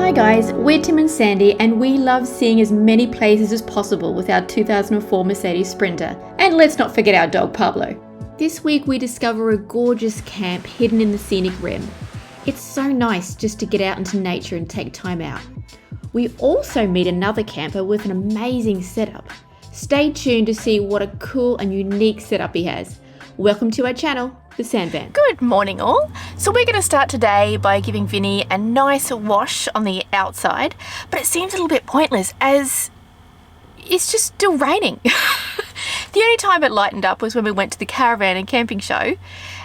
Hi guys, we're Tim and Sandy and we love seeing as many places as possible with our 2004 Mercedes Sprinter. And let's not forget our dog Pablo. This week we discover a gorgeous camp hidden in the scenic rim. It's so nice just to get out into nature and take time out. We also meet another camper with an amazing setup. Stay tuned to see what a cool and unique setup he has. Welcome to our channel, The Sandvan. Good morning all. So we're going to start today by giving Vinny a nice wash on the outside, but it seems a little bit pointless as it's just still raining. The only time it lightened up was when we went to the caravan and camping show,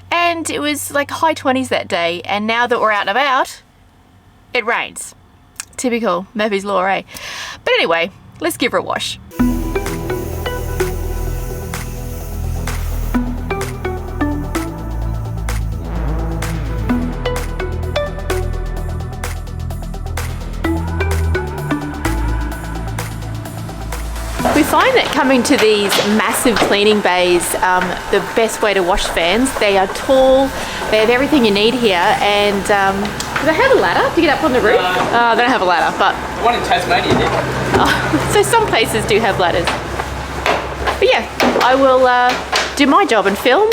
and it was like high 20s that day, and now that we're out and about, it rains. Typical Murphy's Law, eh? But anyway, let's give her a wash. We find that coming to these massive cleaning bays, the best way to wash vans. They are tall, they have everything you need here, and do they have a ladder to get up on the roof? They don't have a ladder, but... The one in Tasmania did. So some places do have ladders. But yeah, I will do my job and film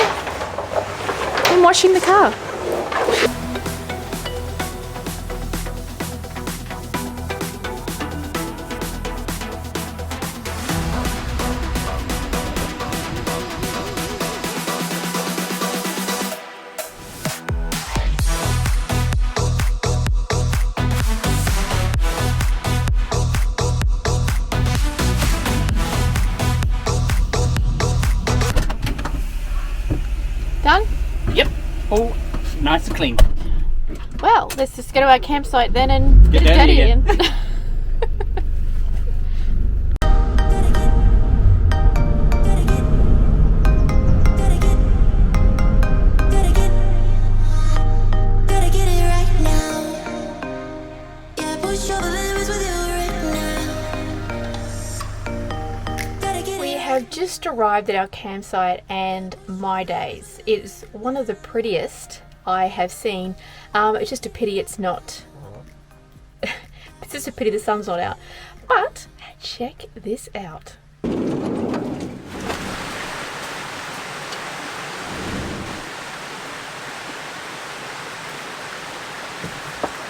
in washing the car. Done? Yep. All nice and clean. Well, let's just go to our campsite then and get dirty dirty again. We have just arrived at our campsite, and my days, it's one of the prettiest I have seen. It's just a pity it's not, it's just a pity the sun's not out. But check this out.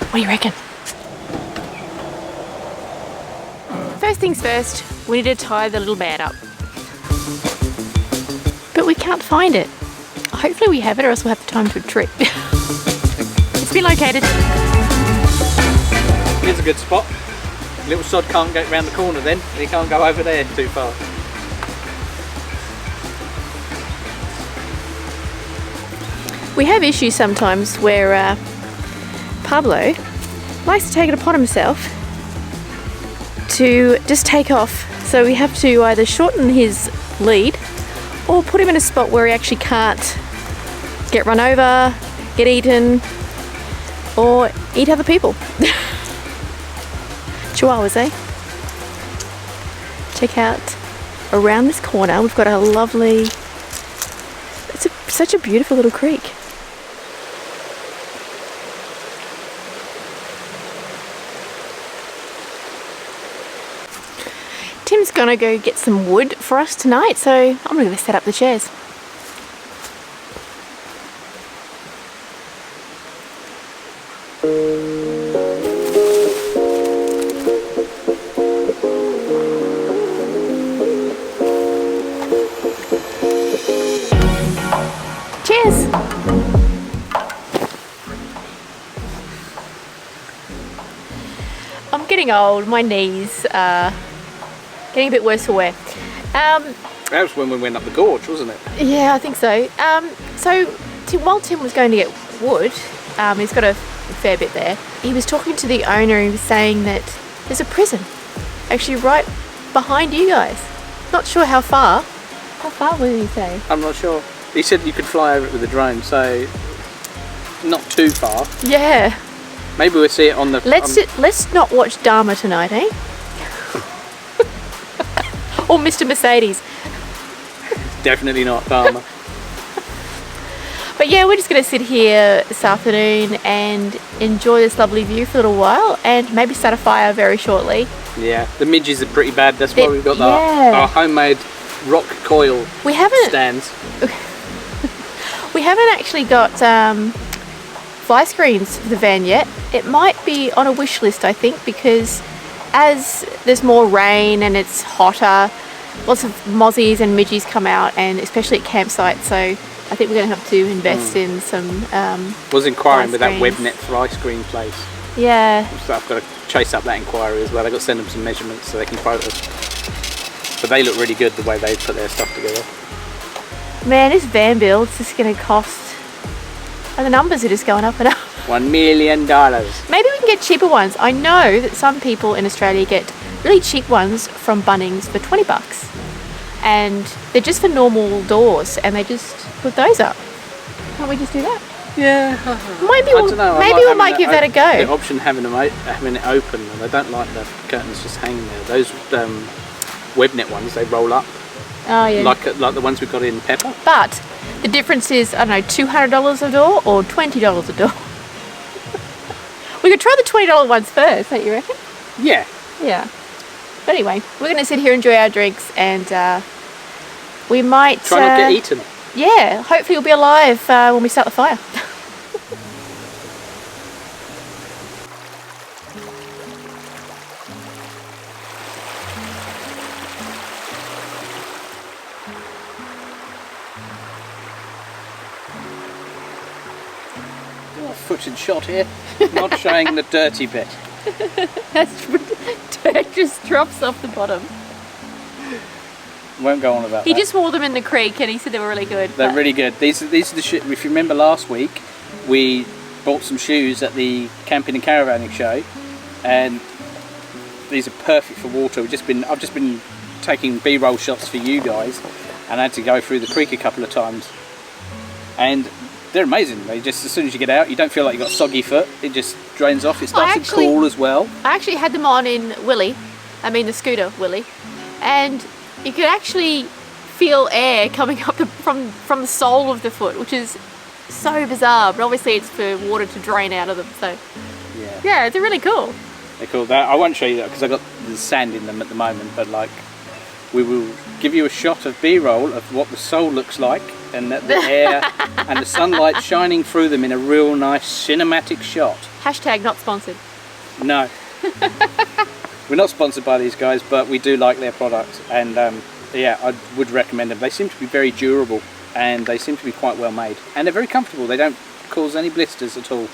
What do you reckon? First things first, we need to tie the little man up. But we can't find it. Hopefully we have it, or else we'll have to tie him to a tree. It's been located. Here's a good spot. Little sod can't get round the corner then. He can't go over there too far. We have issues sometimes where Pablo likes to take it upon himself to just take off. So we have to either shorten his lead or put him in a spot where he actually can't get run over, get eaten, or eat other people. Chihuahuas, eh? Check out around this corner, we've got a lovely, such a beautiful little creek. Tim's gonna go get some wood for us tonight, so I'm gonna set up the chairs. Cheers! I'm getting old, my knees are getting a bit worse for wear. That was when we went up the gorge, wasn't it? Yeah, I think so. While Tim was going to get wood, he's got a fair bit there. He was talking to the owner. He was saying that there's a prison actually right behind you guys. Not sure how far. How far did he say? I'm not sure. He said you could fly over it with a drone, so not too far. Yeah. Maybe we'll see it on the... Let's not watch Dharma tonight, eh? Or Mr. Mercedes. Definitely not Dharma. But yeah, we're just going to sit here this afternoon and enjoy this lovely view for a little while and maybe start a fire very shortly. Yeah, the midges are pretty bad. That's why we've got our homemade rock coil stands. We haven't actually got fly screens for the van yet. It might be on a wish list, I think, because as there's more rain and it's hotter, lots of mozzies and midges come out, and especially at campsites. So I think we're going to have to invest in some. Was inquiring with that WebNet fly screen place. Yeah. So I've got to chase up that inquiry as well. I've got to send them some measurements so they can quote us. But they look really good the way they put their stuff together. Man, this van build's just going to cost. And the numbers are just going up and up. $1 million. Maybe we can get cheaper ones. I know that some people in Australia get really cheap ones from Bunnings for $20. And they're just for normal doors, and they just put those up. Can't we just do that? Yeah. Maybe we might give that a go. The option having it open, and I don't like the curtains just hanging there. Those WebNet ones, they roll up. Oh yeah. Like the ones we got in Pepper. But the difference is, I don't know, $200 a door or $20 a door. We could try the $20 ones first, don't you reckon? Yeah. Yeah. But anyway, we're going to sit here, enjoy our drinks, and we might... Try not to get eaten. Yeah, hopefully we'll be alive when we start the fire. Footage shot here, not showing the dirty bit. Dirt just drops off the bottom. Won't go on about that. He just wore them in the creek and he said they were really good. They're really good. These are the shit. If you remember last week, we bought some shoes at the camping and caravanning show, and these are perfect for water. I've just been taking B-roll shots for you guys, and I had to go through the creek a couple of times, and they're amazing. They just, as soon as you get out, you don't feel like you've got soggy foot. It just drains off. It's nice and cool as well. I actually had them on in the scooter Willie, and you could actually feel air coming up from the sole of the foot, which is so bizarre. But obviously, it's for water to drain out of them. So yeah, they're really cool. They're cool. I won't show you that because I've got the sand in them at the moment. But like, we will give you a shot of B-roll of what the sole looks like, and the air and the sunlight shining through them in a real nice cinematic shot. Hashtag not sponsored. No. We're not sponsored by these guys, but we do like their products, and yeah, I would recommend them. They seem to be very durable, and they seem to be quite well made, and they're very comfortable. They don't cause any blisters at all.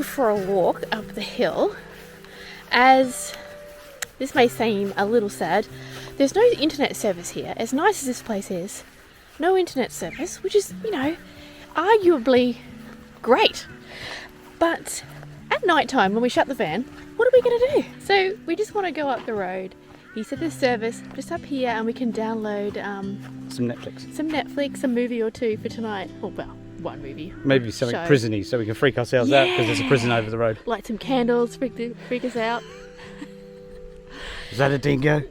For a walk up the hill, as this may seem a little sad, there's no internet service here. As nice as this place is, no internet service, which is, you know, arguably great. But at night time when we shut the van, what are we going to do? So we just want to go up the road. He said there's service just up here, and we can download some Netflix, a movie or two for tonight. Oh well, one movie. Maybe something prison-y, so we can freak ourselves out because there's a prison over the road. Light some candles, freak us out. Is that a dingo?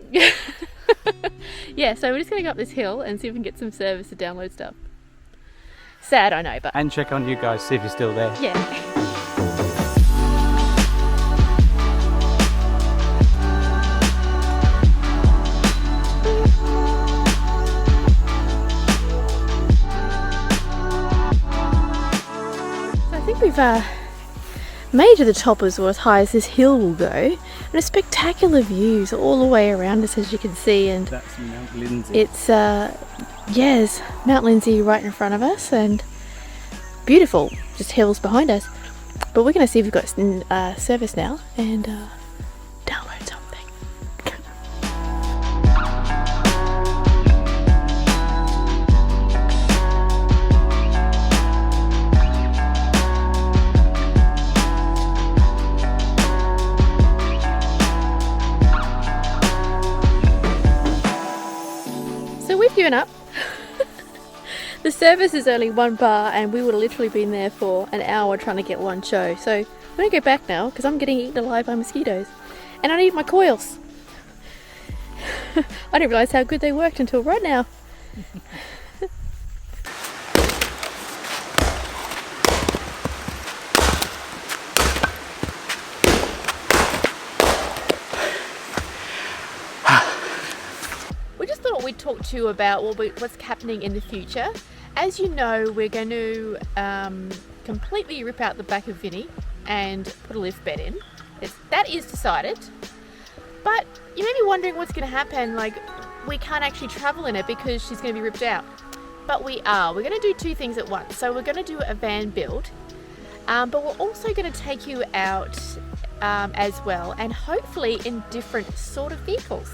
Yeah, so we're just going to go up this hill and see if we can get some service to download stuff. Sad, I know, but... And check on you guys, see if you're still there. Yeah. We've made to the top or as high as this hill will go, and a spectacular views all the way around us, as you can see. And that's Mount Lindsay. It's yes, Mount Lindsay right in front of us, and beautiful, just hills behind us. But we're going to see if we've got service now and download something. The service is only 1 bar and we would have literally been there for an hour trying to get one show. So I'm going to go back now because I'm getting eaten alive by mosquitoes. And I need my coils. I didn't realise how good they worked until right now. We just thought we'd talk to you about what's happening in the future. As you know, we're going to completely rip out the back of Vinny and put a lift bed in. That is decided. But you may be wondering what's going to happen. Like, we can't actually travel in it because she's going to be ripped out. But we are. We're going to do 2 things at once. So we're going to do a van build. But we're also going to take you out as well. And hopefully in different sort of vehicles.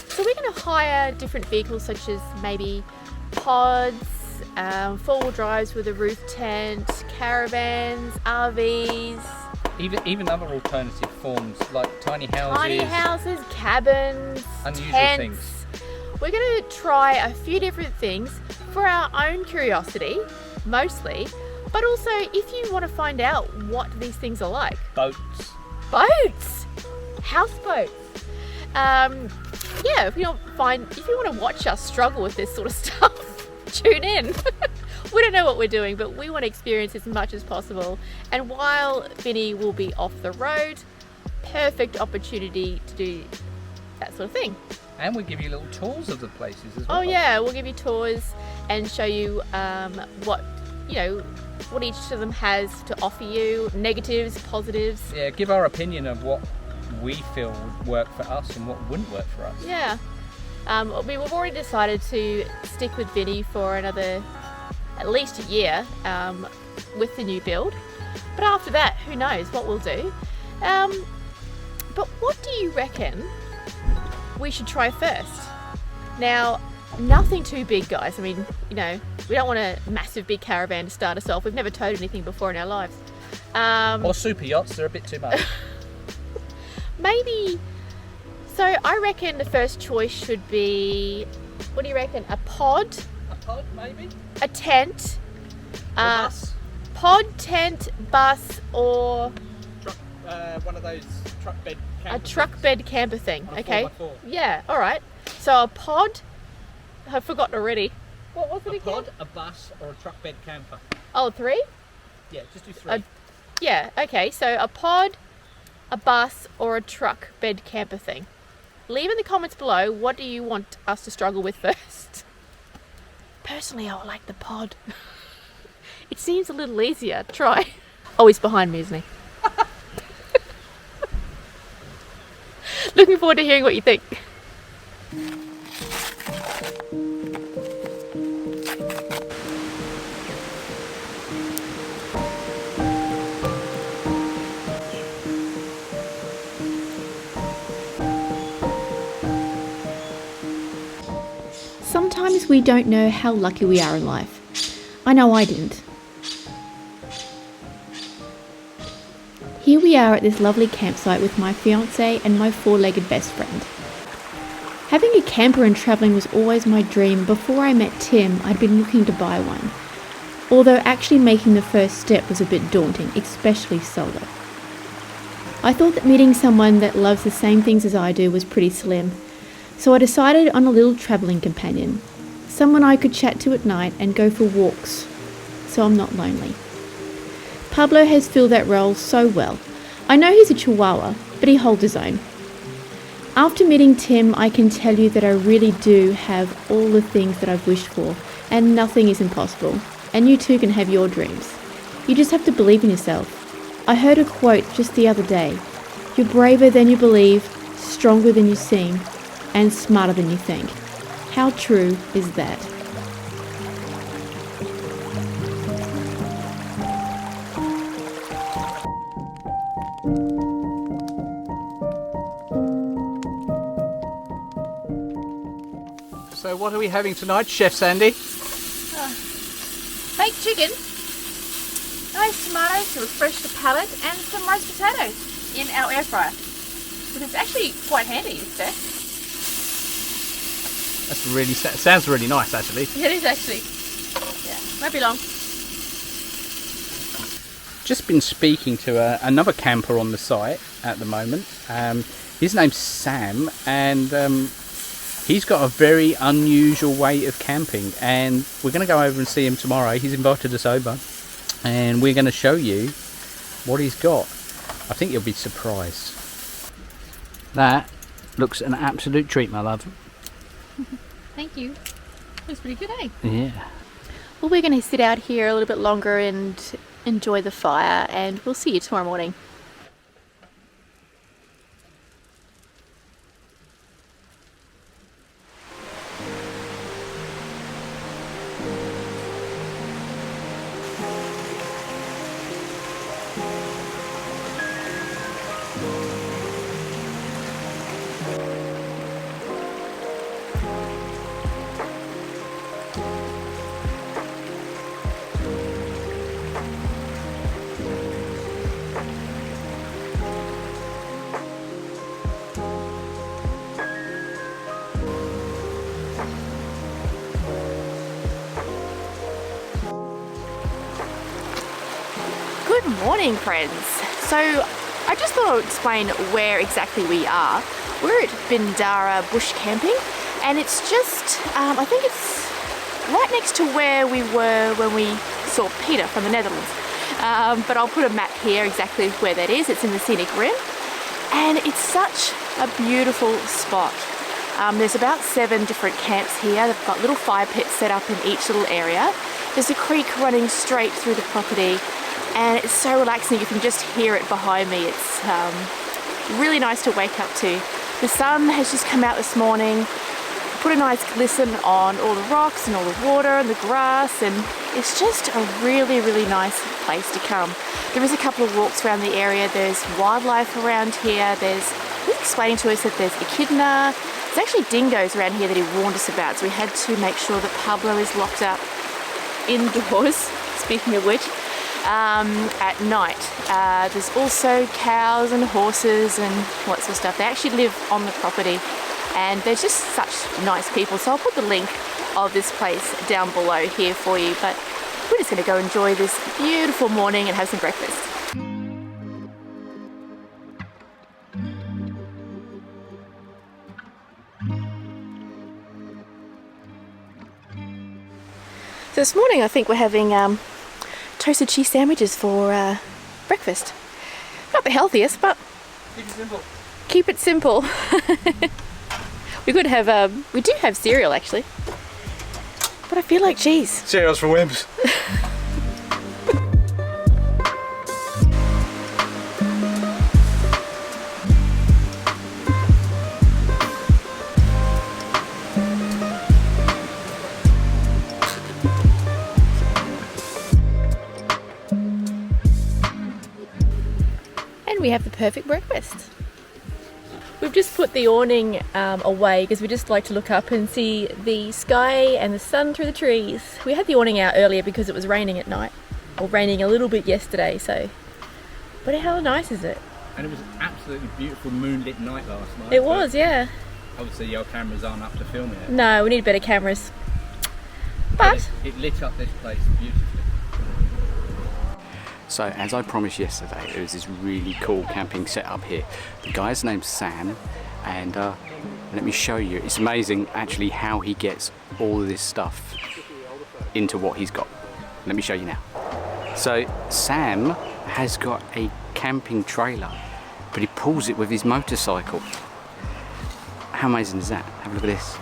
So we're going to hire different vehicles such as maybe pods, 4-wheel drives with a roof tent, caravans, RVs. Even other alternative forms like tiny houses, cabins, unusual tents. things. We're going to try a few different things for our own curiosity, mostly, but also if you want to find out what these things are like. Boats, houseboats. Yeah, if you want to watch us struggle with this sort of stuff, tune in. We don't know what we're doing, but we want to experience as much as possible. And while Vinny will be off the road, perfect opportunity to do that sort of thing. And we give you little tours of the places as well. Oh yeah, we'll give you tours and show you what each of them has to offer you, negatives, positives. Yeah, give our opinion of what we feel would work for us and what wouldn't work for us. Yeah. We've already decided to stick with Vinny for another at least a year with the new build. But after that, who knows what we'll do. But what do you reckon we should try first? Now, nothing too big, guys. I mean, we don't want a massive big caravan to start us off. We've never towed anything before in our lives. Or super yachts, they're a bit too much. Maybe. So I reckon the first choice should be, what do you reckon? A pod? A pod, maybe? A tent? A bus? Pod, tent, bus, or Truck, one of those truck bed camper a truck bed camper thing. on a Okay. 4x4. Yeah, alright. So a pod, I've forgotten already. What was it A again? pod, a bus, or a truck bed camper. Oh, 3? Yeah, just do 3. Yeah, okay. So a pod, a bus, or a truck bed camper thing. Leave in the comments below, what do you want us to struggle with first? Personally, I would like the pod. It seems a little easier. Try. Oh, he's behind me, isn't he? Looking forward to hearing what you think. Sometimes we don't know how lucky we are in life. I know I didn't. Here we are at this lovely campsite with my fiance and my 4-legged best friend. Having a camper and travelling was always my dream. Before I met Tim, I'd been looking to buy one. Although actually making the first step was a bit daunting, especially solo. I thought that meeting someone that loves the same things as I do was pretty slim. So I decided on a little travelling companion. Someone I could chat to at night and go for walks, so I'm not lonely. Pablo has filled that role so well. I know he's a Chihuahua, but he holds his own. After meeting Tim, I can tell you that I really do have all the things that I've wished for, and nothing is impossible. And you too can have your dreams. You just have to believe in yourself. I heard a quote just the other day. You're braver than you believe, stronger than you seem, and smarter than you think. How true is that? So what are we having tonight, Chef Sandy? Baked chicken, nice tomatoes to refresh the palate, and some roast potatoes in our air fryer. Which is actually quite handy, it's there. That's really sounds really nice, actually. It is actually. Yeah. Won't be long. Just been speaking to another camper on the site at the moment. His name's Sam, and he's got a very unusual way of camping, and we're going to go over and see him tomorrow. He's invited us over, and we're going to show you what he's got. I think you'll be surprised. That looks an absolute treat, my love. Thank you. Looks pretty good, eh? Yeah. Well, we're going to sit out here a little bit longer and enjoy the fire, and we'll see you tomorrow morning. Good morning, friends. So I just thought I would explain where exactly we are. We're at Bindarah bush camping, and it's just, I think it's right next to where we were when we saw Peter from the Netherlands. But I'll put a map here exactly where that is. It's in the scenic rim, and it's such a beautiful spot. There's about 7 different camps here. They've got little fire pits set up in each little area. There's a creek running straight through the property, and it's so relaxing. You can just hear it behind me. It's really nice to wake up to. The sun has just come out this morning, put a nice glisten on all the rocks and all the water and the grass, and it's just a really, really nice place to come. There is a couple of walks around the area. There's wildlife around here. He's explaining to us that there's echidna. There's actually dingoes around here that he warned us about, so we had to make sure that Pablo is locked up indoors, speaking of which, at night. There's also cows and horses and lots of stuff. They actually live on the property, and they're just such nice people. So I'll put the link of this place down below here for you, but we're just going to go enjoy this beautiful morning and have some breakfast. So this morning I think we're having toasted cheese sandwiches for breakfast. Not the healthiest, but Keep it simple. Keep it simple. We could have, we do have cereal actually, but I feel like cheese. Cereal's for wimps. We have the perfect breakfast. We've just put the awning away because we just like to look up and see the sky and the sun through the trees. We had the awning out earlier because it was raining at night, or raining a little bit yesterday, so. But how nice is it? And it was an absolutely beautiful moonlit night last night. It was, yeah. Obviously your cameras aren't up to filming it. No, we need better cameras. But it lit up this place beautifully. So, as I promised yesterday, there was this really cool camping setup here. The guy's name's Sam, and let me show you. It's amazing actually how he gets all of this stuff into what he's got. Let me show you now. So, Sam has got a camping trailer, but he pulls it with his motorcycle. How amazing is that? Have a look at this.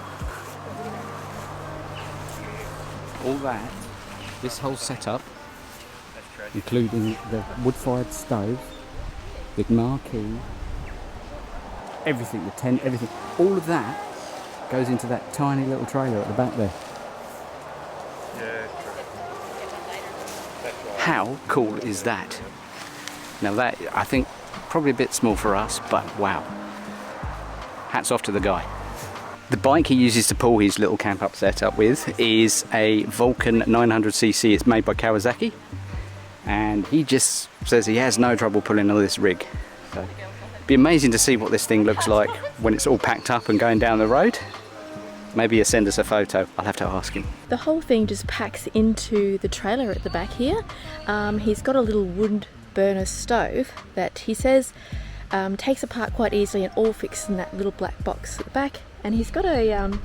All that, this whole setup, including the wood-fired stove, the marquee, everything, the tent, everything, all of that goes into that tiny little trailer at the back there. Yeah, true. How cool is that? Now that, I think, probably a bit small for us, but wow. Hats off to the guy. The bike he uses to pull his little camp up setup with is a Vulcan 900cc. It's made by Kawasaki. And he just says he has no trouble pulling all this rig. So it'd be amazing to see what this thing looks like when it's all packed up and going down the road. Maybe he'll send us a photo. I'll have to ask him. The whole thing just packs into the trailer at the back here. He's got a little wood burner stove that he says takes apart quite easily and all fixed in that little black box at the back. And he's got a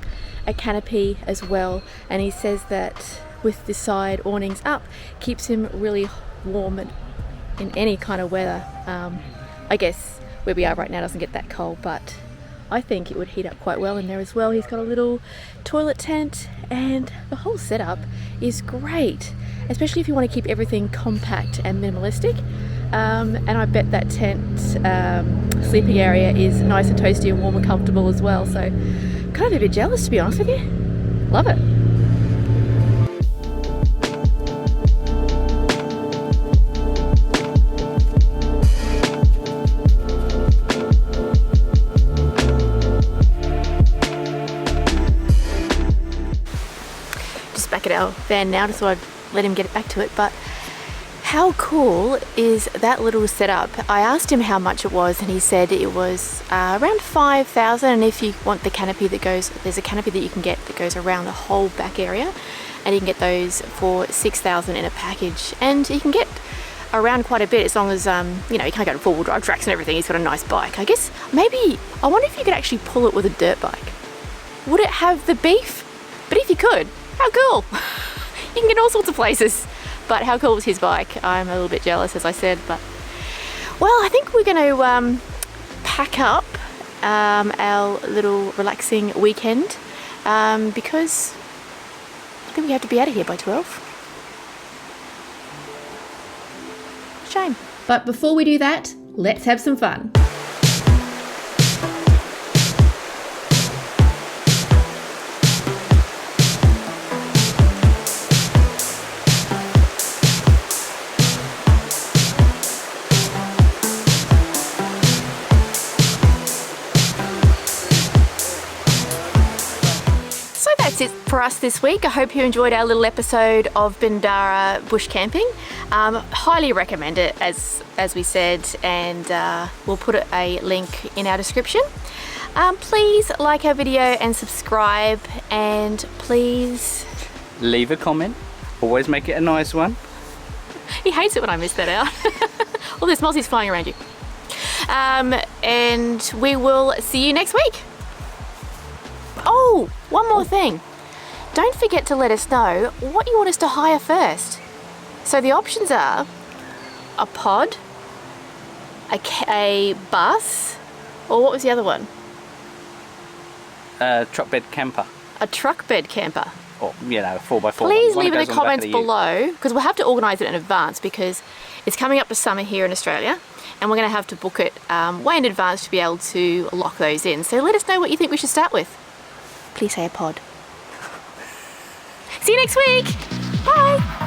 canopy as well, and he says that with the side awnings up keeps him really warm in any kind of weather. I guess where we are right now doesn't get that cold, but I think it would heat up quite well in there as well. He's got a little toilet tent, and the whole setup is great, especially if you want to keep everything compact and minimalistic. And I bet that tent sleeping area is nice and toasty and warm and comfortable as well. So kind of a bit jealous, to be honest with you. Love it. Just back at our van now, just so I'd let him get back to it. But how cool is that little setup? I asked him how much it was, and he said it was around 5,000. And if you want the canopy that goes, there's a canopy that you can get that goes around the whole back area, and you can get those for 6,000 in a package. And you can get around quite a bit as long as you know, you can't go to 4-wheel drive tracks and everything. He's got a nice bike. I guess maybe, I wonder if you could actually pull it with a dirt bike. Would it have the beef? But if you could, how cool! You can get all sorts of places. But how cool was his bike? I'm a little bit jealous, as I said. But well, I think we're going to pack up our little relaxing weekend because I think we have to be out of here by 12. Shame. But before we do that, let's have some fun. That's it for us this week. I hope you enjoyed our little episode of Bindarah bush camping. Highly recommend it, as we said, and we'll put a link in our description. Please like our video and subscribe, and please Leave a comment. Always make it a nice one. he hates it when I miss that out. All this mozzies flying around you. And we will see you next week. Oh, one more thing. Don't forget to let us know what you want us to hire first. So the options are a pod, a bus, or what was the other one? Truck bed camper. A truck bed camper. Or, you know, a 4x4. Please leave in the comments below, because we'll have to organise it in advance because it's coming up to summer here in Australia, and we're going to have to book it way in advance to be able to lock those in. So let us know what you think we should start with. Please say a pod. See you next week. Bye.